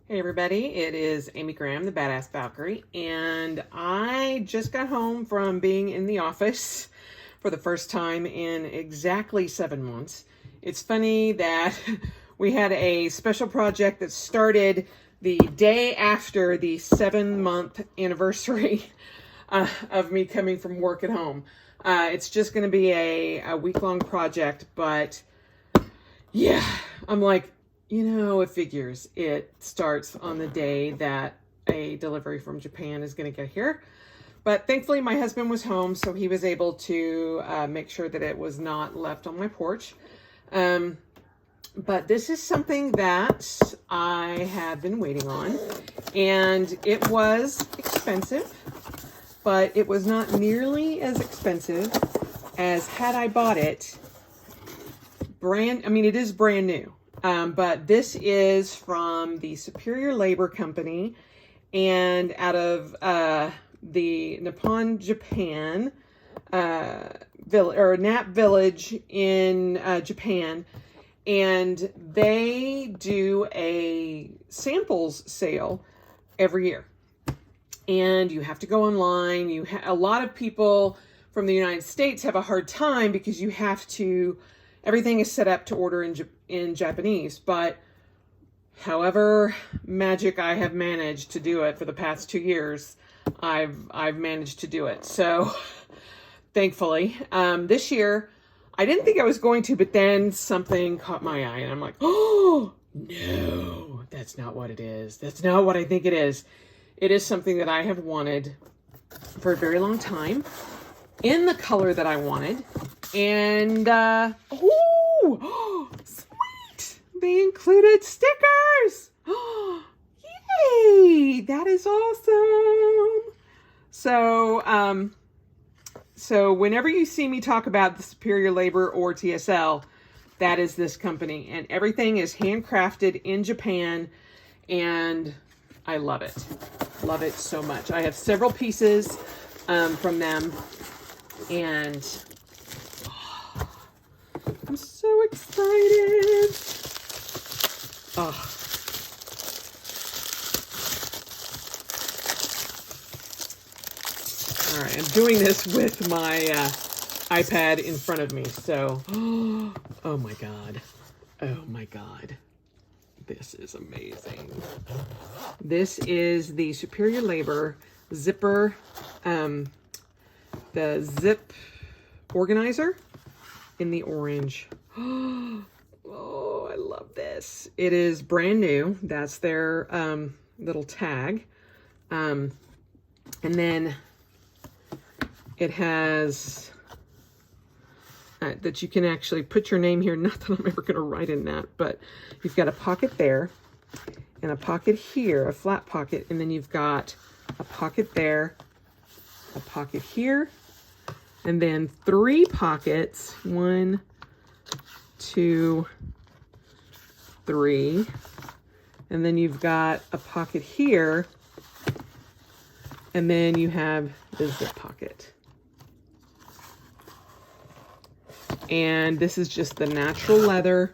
Hey everybody, it is Amy Graham, the Badass Valkyrie, and I just got home from being in the office for the first time in exactly 7 months. It's funny that we had a special project that started the day after the 7-month anniversary of me coming from work at home. It's just going to be a week-long project, but yeah, I'm like, it figures. It starts on the day that a delivery from Japan is going to get here. But thankfully, my husband was home, so he was able to make sure that it was not left on my porch. But this is something that I have been waiting on, and it was expensive, but it was not nearly as expensive as had I bought it it is brand new. But this is from the Superior Labor Company and out of the Nippon, Japan, Nap Village in Japan. And they do a samples sale every year. And you have to go online. A lot of people from the United States have a hard time because everything is set up to order in Japanese, but however magic I have managed to do it for the past 2 years, I've managed to do it. So thankfully, this year, I didn't think I was going to, but then something caught my eye and I'm like, oh no, that's not what it is. That's not what I think it is. It is something that I have wanted for a very long time in the color that I wanted. And, sweet! They included stickers! Yay! That is awesome! So whenever you see me talk about the Superior Labor or TSL, that is this company. And everything is handcrafted in Japan, and I love it. Love it so much. I have several pieces from them, and I'm so excited. Oh. All right, I'm doing this with my iPad in front of me. So, oh my God. Oh my God. This is amazing. This is the Superior Labor zipper, the zip organizer in the orange. Oh, I love this. It is brand new. That's their little tag. And then it has that you can actually put your name here. Not that I'm ever going to write in that, but you've got a pocket there and a pocket here, a flat pocket, and then you've got a pocket there, a pocket here, and then 3 pockets. 1, 2, 3. And then you've got a pocket here. And then you have the zip pocket. And this is just the natural leather.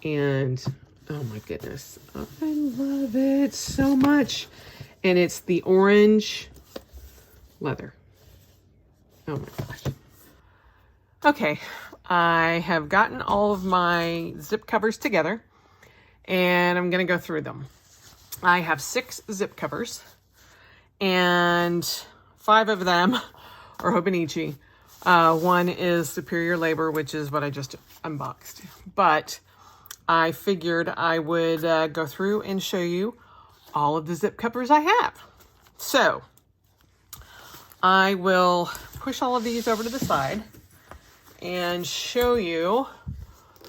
And oh my goodness, I love it so much. And it's the orange leather. Oh my gosh. Okay, I have gotten all of my zip covers together and I'm gonna go through them. I have 6 zip covers and 5 of them are Hobonichi. 1 is Superior Labor, which is what I just unboxed. But I figured I would go through and show you all of the zip covers I have. So I will push all of these over to the side and show you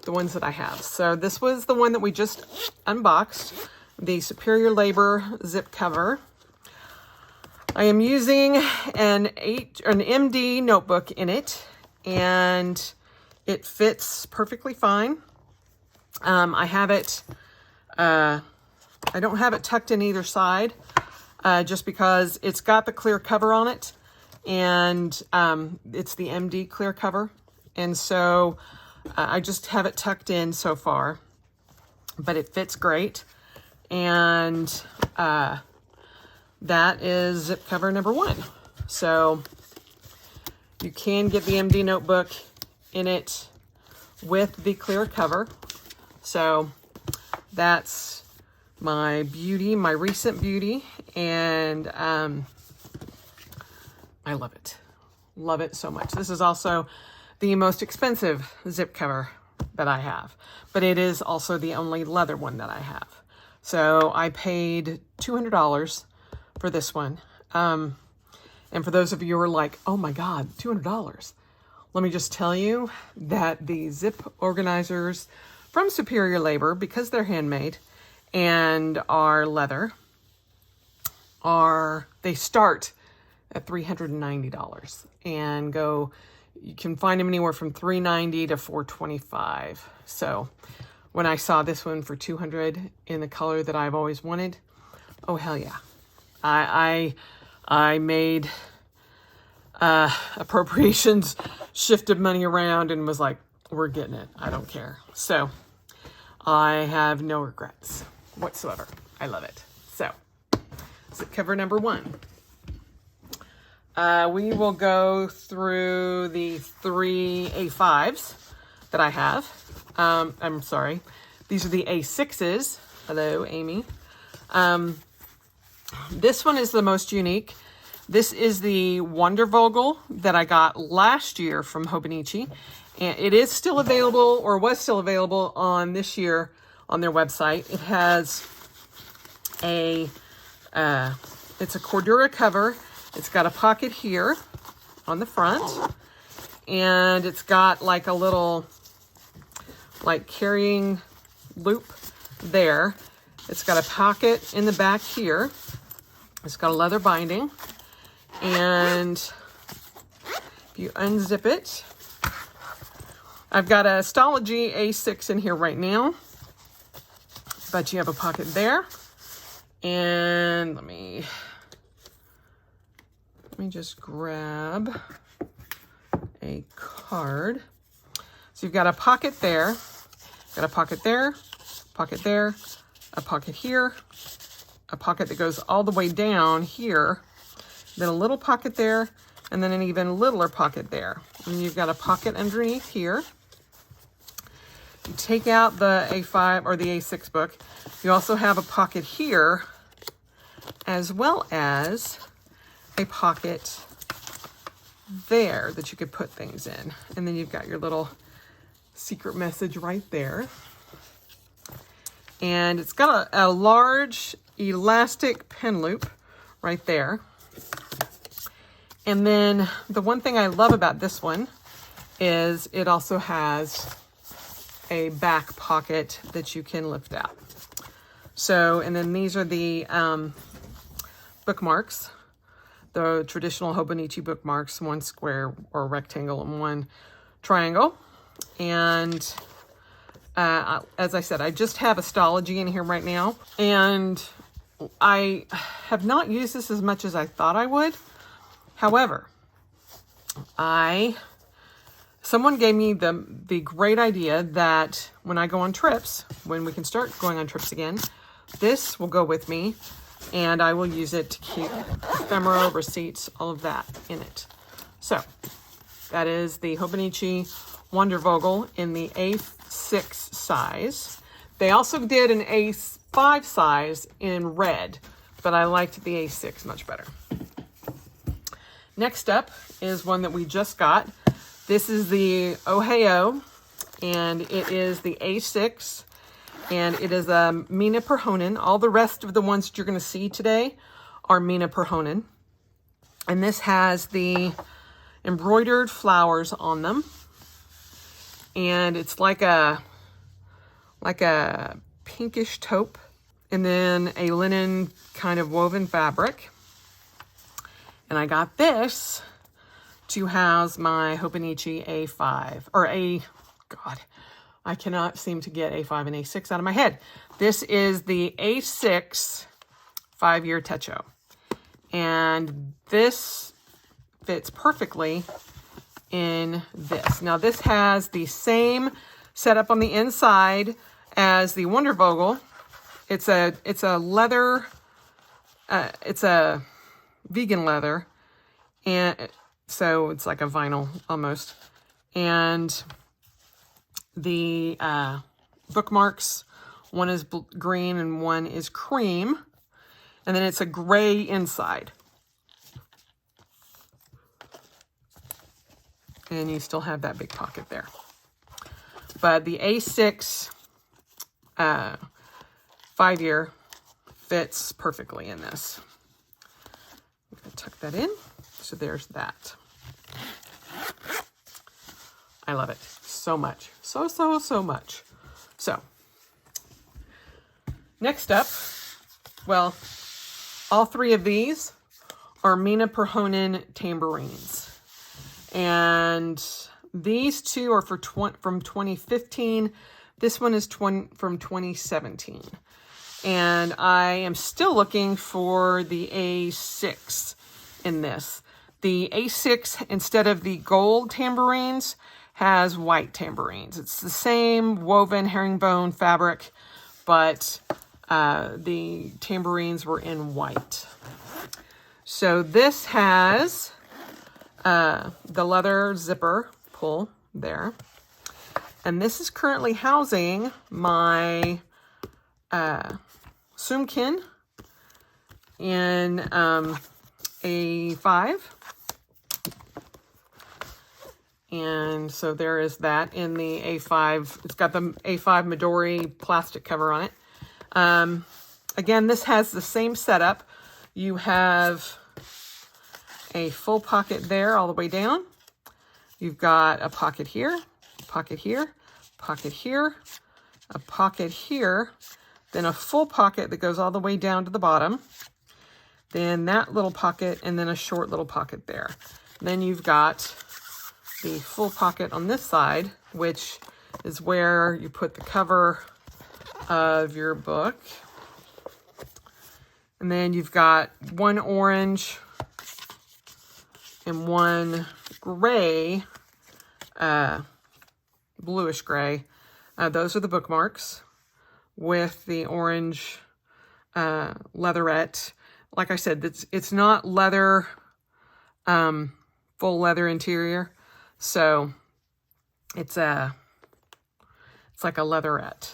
the ones that I have. So this was the one that we just unboxed, the Superior Labor zip cover. I am using an MD notebook in it, and it fits perfectly fine. I have it, I don't have it tucked in either side, just because it's got the clear cover on it, and it's the MD clear cover. And so I just have it tucked in so far, but it fits great. And that is zip cover number 1. So you can get the MD notebook in it with the clear cover. So that's my beauty, my recent beauty, and I love it. Love it so much. This is also the most expensive zip cover that I have, but it is also the only leather one that I have. So I paid $200 for this one. And for those of you who are like, oh my God, $200. Let me just tell you that the zip organizers from Superior Labor, because they're handmade and are leather, they start at $390 and go, you can find them anywhere from $390 to $425. So when I saw this one for $200 in the color that I've always wanted, oh hell yeah. I made appropriations, shifted money around, and was like, we're getting it. I don't care. So I have no regrets whatsoever. I love it. So zip cover number 1. We will go through the 3 A5s that I have. I'm sorry. These are the A6s. Hello, Amy. This one is the most unique. This is the Wandervogel that I got last year from Hobonichi. And it is still available, or was still available on this year on their website. It has it's a Cordura cover. It's got a pocket here on the front, and it's got like a little carrying loop there. It's got a pocket in the back here. It's got a leather binding, and if you unzip it, I've got a Stology A6 in here right now, but you have a pocket there. And let me just grab a card. So you've got a pocket there, got a pocket there, a pocket here, a pocket that goes all the way down here, then a little pocket there, and then an even littler pocket there. And you've got a pocket underneath here. You take out the A5 or the A6 book. You also have a pocket here, as well as a pocket there that you could put things in. And then you've got your little secret message right there. And it's got a large elastic pen loop right there. And then the one thing I love about this one is it also has a back pocket that you can lift out. So, and then these are the bookmarks, the traditional Hobonichi bookmarks, one square or rectangle and one triangle. And as I said, I just have a Stology in here right now, and I have not used this as much as I thought I would. However, someone gave me the great idea that when I go on trips, when we can start going on trips again, this will go with me, and I will use it to keep ephemera, receipts, all of that in it. So that is the Hobonichi Wandervogel in the A6 size. They also did an A5 size in red, but I liked the A6 much better. Next up is one that we just got. This is the Ohayo, and it is the A6, and it is a Mina Perhonen. All the rest of the ones that you're going to see today are Mina Perhonen. And this has the embroidered flowers on them. And it's like a pinkish taupe, and then a linen kind of woven fabric. And I got this to house my Hobonichi A5, or God, I cannot seem to get A5 and A6 out of my head. This is the A6 5-year Techo. And this fits perfectly in this. Now this has the same setup on the inside as the Wandervogel, It's a leather, it's a vegan leather, and so it's like a vinyl almost. And the bookmarks, one is green and one is cream, and then it's a gray inside. And you still have that big pocket there. But the A6 5-year fits perfectly in this. I'm going to tuck that in. So there's that. I love it so much. So much. So, next up, well, all three of these are Mina Perhonen tambourines. And these two are from 2015. This one is from 2017. And I am still looking for the A6 in this. The A6, instead of the gold tambourines, has white tambourines. It's the same woven herringbone fabric, but the tambourines were in white. So this has the leather zipper pull there. And this is currently housing my Sumkin in A5. And so there is that in the A5. It's got the A5 Midori plastic cover on it. Again, this has the same setup. You have a full pocket there all the way down. You've got a pocket here, pocket here, pocket here, a pocket here, then a full pocket that goes all the way down to the bottom, then that little pocket, and then a short little pocket there. And then you've got the full pocket on this side, which is where you put the cover of your book. And then you've got one orange and one gray, bluish gray. Those are the bookmarks with the orange leatherette. Like I said, it's not leather, full leather interior. So it's like a leatherette.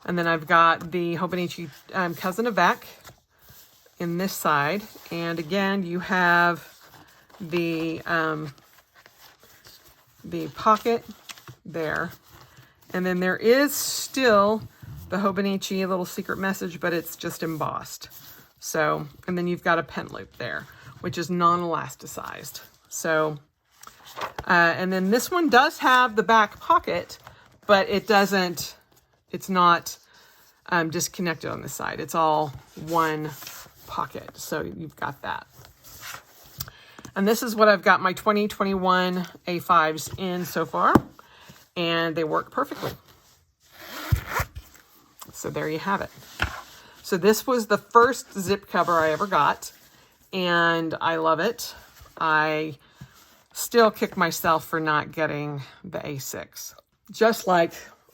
And then I've got the Hobonichi Cousin of Vac in this side. And again, you have the pocket there. And then there is still the Hobonichi little secret message, but it's just embossed. So, and then you've got a pen loop there, which is non-elasticized. So, and then this one does have the back pocket, but it's not disconnected on this side. It's all one pocket. So you've got that. And this is what I've got my 2021 A5s in so far, and they work perfectly. So there you have it. So this was the first zip cover I ever got, and I love it. I still kick myself for not getting the A6. Just like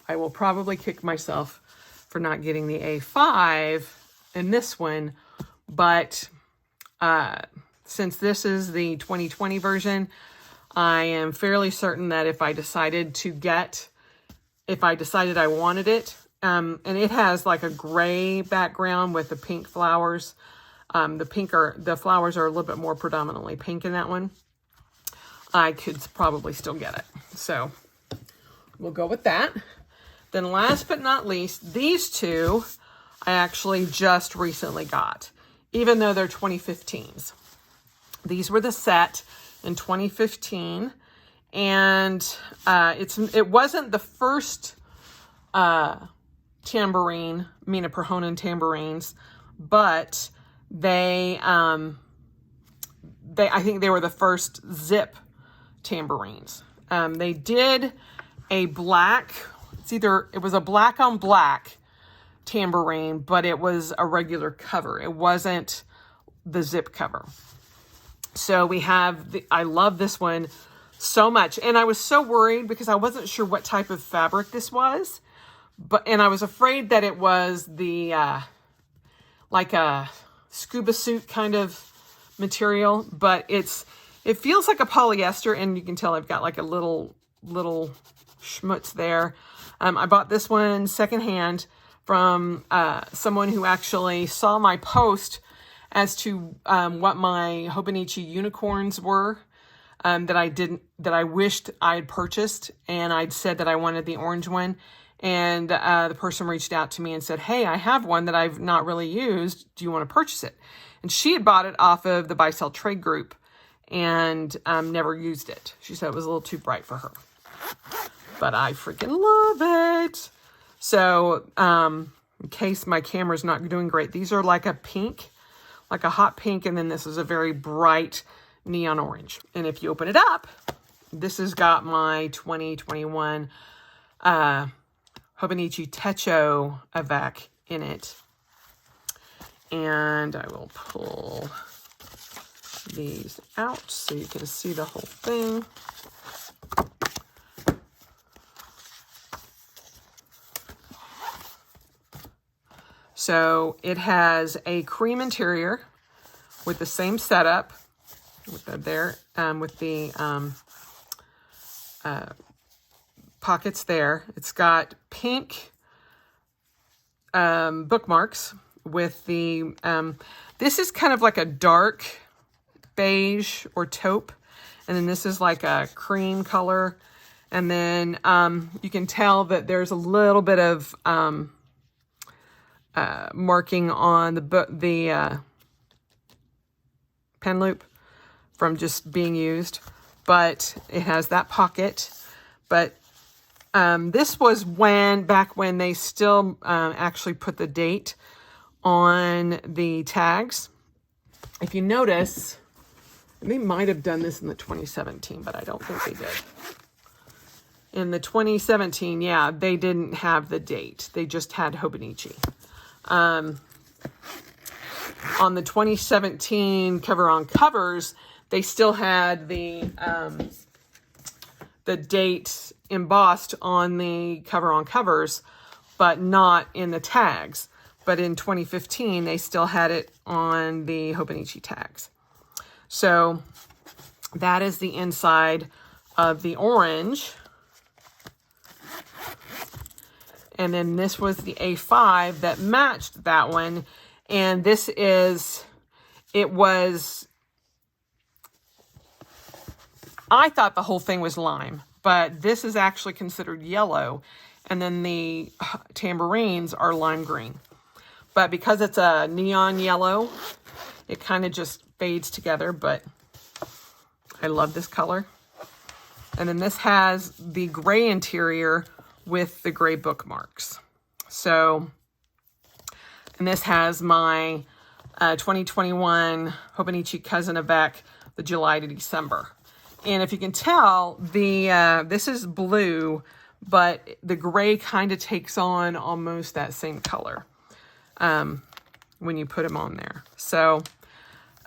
I will probably kick myself for not getting the A5 in this one, but since this is the 2020 version, I am fairly certain that if I decided I wanted it, and it has like a gray background with the pink flowers. The flowers are a little bit more predominantly pink in that one. I could probably still get it. So we'll go with that. Then last but not least, these two I actually just recently got, even though they're 2015s. These were the set in 2015, and it wasn't the first tambourine, Mina Perhonen tambourines, but I think they were the first zip tambourines. They did a black, it was a black on black tambourine, but it was a regular cover. It wasn't the zip cover. So we have I love this one so much. And I was so worried because I wasn't sure what type of fabric this was, and I was afraid that it was the, like a scuba suit kind of material, but it feels like a polyester, and you can tell I've got like a little schmutz there. I bought this one secondhand from someone who actually saw my post as to what my Hobonichi unicorns were that I wished I had purchased, and I'd said that I wanted the orange one, and the person reached out to me and said, hey, I have one that I've not really used. Do you want to purchase it? And she had bought it off of the Buy Sell Trade group and never used it. She said it was a little too bright for her. But I freaking love it. So, in case my camera's not doing great, these are like a pink, like a hot pink, and then this is a very bright neon orange. And if you open it up, this has got my 2021 Hobonichi Techo Avec in it. And I will pull these out so you can see the whole thing. So it has a cream interior with the same setup with the pockets there. It's got pink bookmarks with the, this is kind of like a dark beige or taupe. And then this is like a cream color. And then you can tell that there's a little bit of marking on the pen loop from just being used, but it has that pocket. But this was back when they still actually put the date on the tags. If you notice, they might have done this in the 2017, but I don't think they did. In the 2017, yeah, they didn't have the date. They just had Hobonichi. On the 2017 cover on covers, they still had the date embossed on the cover on covers, but not in the tags. But in 2015, they still had it on the Hobonichi tags. So that is the inside of the orange. And then this was the A5 that matched that one. And this I thought the whole thing was lime, but this is actually considered yellow. And then the tambourines are lime green. But because it's a neon yellow, it kind of just fades together, but I love this color. And then this has the gray interior with the gray bookmarks. So, and this has my 2021 Hobonichi Cousin Avec, the July to December. And if you can tell, this is blue, but the gray kind of takes on almost that same color when you put them on there. So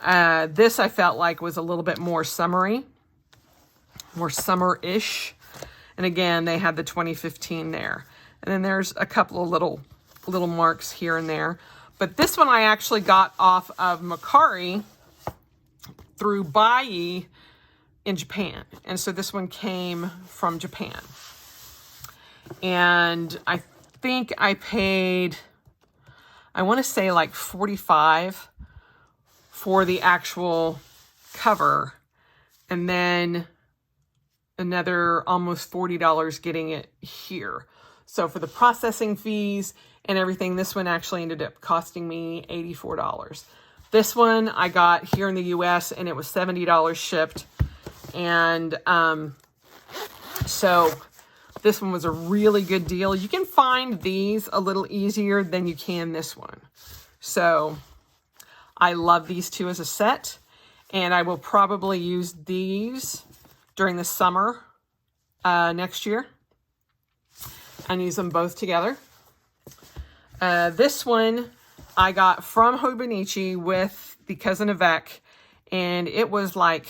this I felt like was a little bit more summery, more summer-ish. And again, they had the 2015 there. And then there's a couple of little marks here and there. But this one I actually got off of Mercari through Bai in Japan. And so this one came from Japan. And I think I paid, I want to say like $45 for the actual cover. And then another almost $40 getting it here. So for the processing fees and everything, this one actually ended up costing me $84. This one I got here in the US and it was $70 shipped. And so this one was a really good deal. You can find these a little easier than you can this one. So I love these two as a set, and I will probably use these during the summer next year and use them both together. This one I got from Hobonichi with the Cousin Avec, and it was like,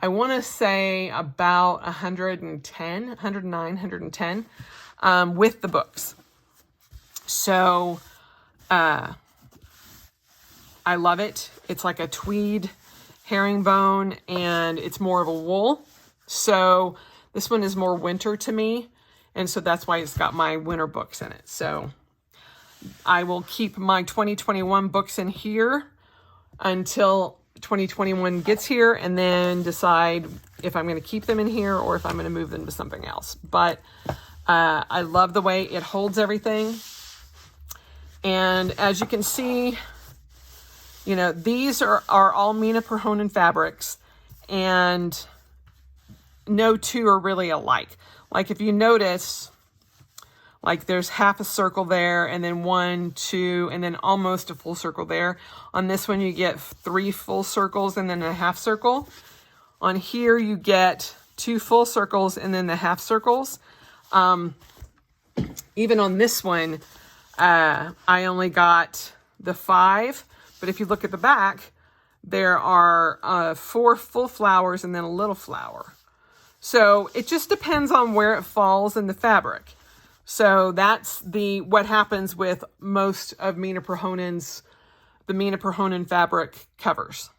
I want to say about 110. with the books. So I love it. It's like a tweed herringbone, and it's more of a wool. So this one is more winter to me, and so that's why it's got my winter books in it. So I will keep my 2021 books in here until 2021 gets here, and then decide if I'm going to keep them in here or if I'm going to move them to something else. But I love the way it holds everything. And as you can see, you know, these are all Mina Perhonen fabrics, and no two are really alike. Like if you notice, like there's half a circle there, and then 1, 2, and then almost a full circle there. On this one, you get 3 full circles and then a half circle. On here, you get 2 full circles and then the half circles. Even on this one, I only got the 5, but if you look at the back, there are 4 full flowers and then a little flower. So it just depends on where it falls in the fabric. So that's what happens with most of the Mina Perhonen fabric covers.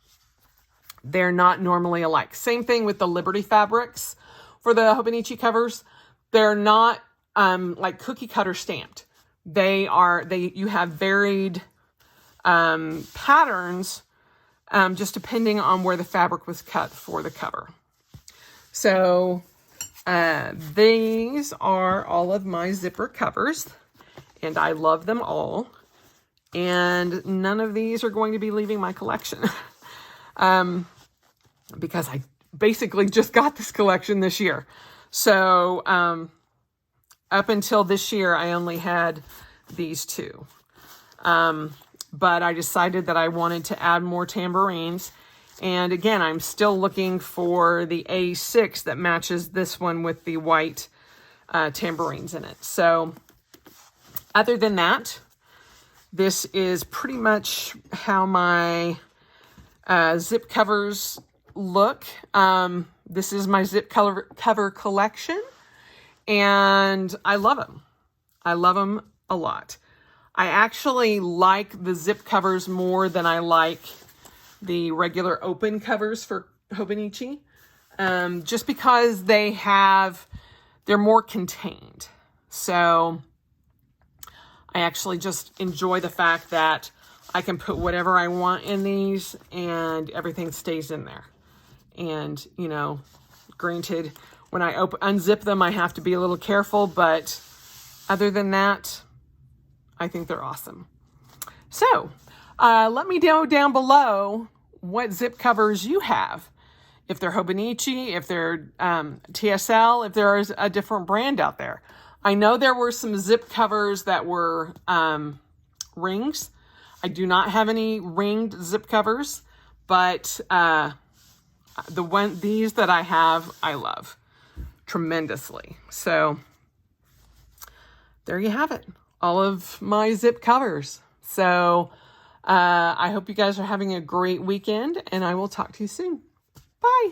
They're not normally alike. Same thing with the Liberty fabrics for the Hobonichi covers. They're not like cookie cutter stamped. You have varied patterns just depending on where the fabric was cut for the cover. So these are all of my zipper covers, and I love them all. And none of these are going to be leaving my collection because I basically just got this collection this year. So up until this year, I only had these 2. But I decided that I wanted to add more tambourines. And again, I'm still looking for the A6 that matches this one with the white tambourines in it. So other than that, this is pretty much how my zip covers look. This is my zip cover collection, and I love them. I love them a lot. I actually like the zip covers more than I like the regular open covers for Hobonichi, just because they're more contained. So I actually just enjoy the fact that I can put whatever I want in these and everything stays in there. And, you know, granted, when I unzip them, I have to be a little careful, but other than that, I think they're awesome. So let me know down below what zip covers you have. If they're Hobonichi, if they're TSL, if there is a different brand out there. I know there were some zip covers that were rings. I do not have any ringed zip covers, but these that I have, I love tremendously. So there you have it. All of my zip covers. So I hope you guys are having a great weekend, and I will talk to you soon. Bye.